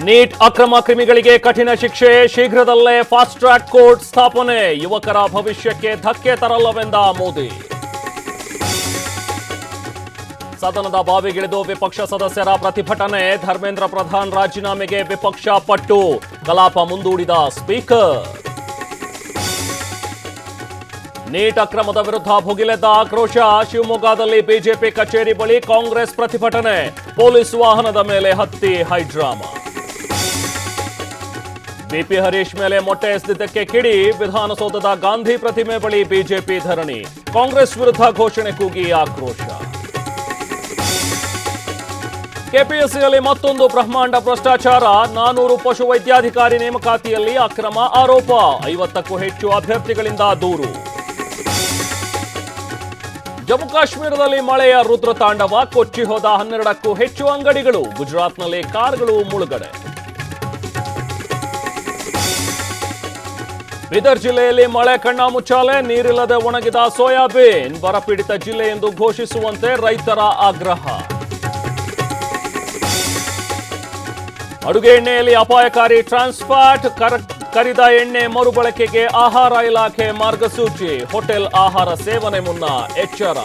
Neat ಅಕ್ರಮ ಕ್ರಿಮಿಗಳಿಗೆ ಕಠಿಣ ಶಿಕ್ಷೆ, ಶೀಘ್ರದಲ್ಲೇ ಫಾಸ್ಟ್ ಟ್ರ್ಯಾಕ್ ಕೋರ್ಟ್ ಸ್ಥಾಪನೆ, ಯುವಕರ ಭವಿಷ್ಯಕ್ಕೆ ಧಕ್ಕೆ ತರಲ್ಲವೆಂದ ಮೋದಿ. ಸದನದ ಬಾವಿಗಿಳಿದು ವಿಪಕ್ಷ ಸದಸ್ಯರ ಪ್ರತಿಭಟನೆ, ಧರ್ಮೇಂದ್ರ ಪ್ರಧಾನ್ ರಾಜೀನಾಮೆಗೆ ವಿಪಕ್ಷ ಪಟ್ಟು, ಕಲಾಪ ಮುಂದೂಡಿದ ಸ್ಪೀಕರ್. ನೀಟ್ ಅಕ್ರಮದ ವಿರುದ್ಧ ಭುಗಿಲೆದ್ದ ಆಕ್ರೋಶ, ಶಿವಮೊಗ್ಗದಲ್ಲಿ ಬಿಜೆಪಿ ಕಚೇರಿ ಬಳಿ ಕಾಂಗ್ರೆಸ್ ಪ್ರತಿಭಟನೆ, ಪೊಲೀಸ್ ವಾಹನದ ಮೇಲೆ ಹತ್ತಿ ಹೈಡ್ರಾಮಾ. ಬಿಪಿ ಹರೀಶ್ ಮೇಲೆ ಮೊಟ್ಟೆ ಎಸೆದಿದ್ದಕ್ಕೆ ಕಿಡಿ, ವಿಧಾನಸೌಧದ ಗಾಂಧಿ ಪ್ರತಿಮೆ ಬಳಿ ಬಿಜೆಪಿ ಧರಣಿ, ಕಾಂಗ್ರೆಸ್ ವಿರುದ್ಧ ಘೋಷಣೆ ಕೂಗಿ ಆಕ್ರೋಶ. ಕೆಪಿಎಸ್ಸಿಯಲ್ಲಿ ಮತ್ತೊಂದು ಬ್ರಹ್ಮಾಂಡ ಭ್ರಷ್ಟಾಚಾರ, 400 ಪಶು ವೈದ್ಯಾಧಿಕಾರಿ ನೇಮಕಾತಿಯಲ್ಲಿ ಅಕ್ರಮ ಆರೋಪ, 50ಕ್ಕೂ ಹೆಚ್ಚು ಅಭ್ಯರ್ಥಿಗಳಿಂದ ದೂರು. ಜಮ್ಮು ಕಾಶ್ಮೀರದಲ್ಲಿ ಮಳೆಯ ರುದ್ರ ತಾಂಡವ, ಕೊಚ್ಚಿ ಹೋದ 12ಕ್ಕೂ ಹೆಚ್ಚು ಅಂಗಡಿಗಳು, ಗುಜರಾತ್ನಲ್ಲಿ ಕಾರ್ಗಳು ಮುಳುಗಡೆ. ಬೀದರ್ ಜಿಲ್ಲೆಯಲ್ಲಿ ಮಳೆ ಕಣ್ಣಾಮುಚ್ಚಾಲೆ, ನೀರಿಲ್ಲದೆ ಒಣಗಿದ ಸೋಯಾಬೀನ್, ಬರಪೀಡಿತ ಜಿಲ್ಲೆ ಎಂದು ಘೋಷಿಸುವಂತೆ ರೈತರ ಆಗ್ರಹ. ಅಡುಗೆ ಎಣ್ಣೆಯಲ್ಲಿ ಅಪಾಯಕಾರಿ ಟ್ರಾನ್ಸ್ಫ್ಯಾಟ್, ಕರಿದ ಎಣ್ಣೆ ಮರುಬಳಕೆಗೆ ಆಹಾರ ಇಲಾಖೆ ಮಾರ್ಗಸೂಚಿ, ಹೋಟೆಲ್ ಆಹಾರ ಸೇವನೆ ಮುನ್ನ ಎಚ್ಚರ.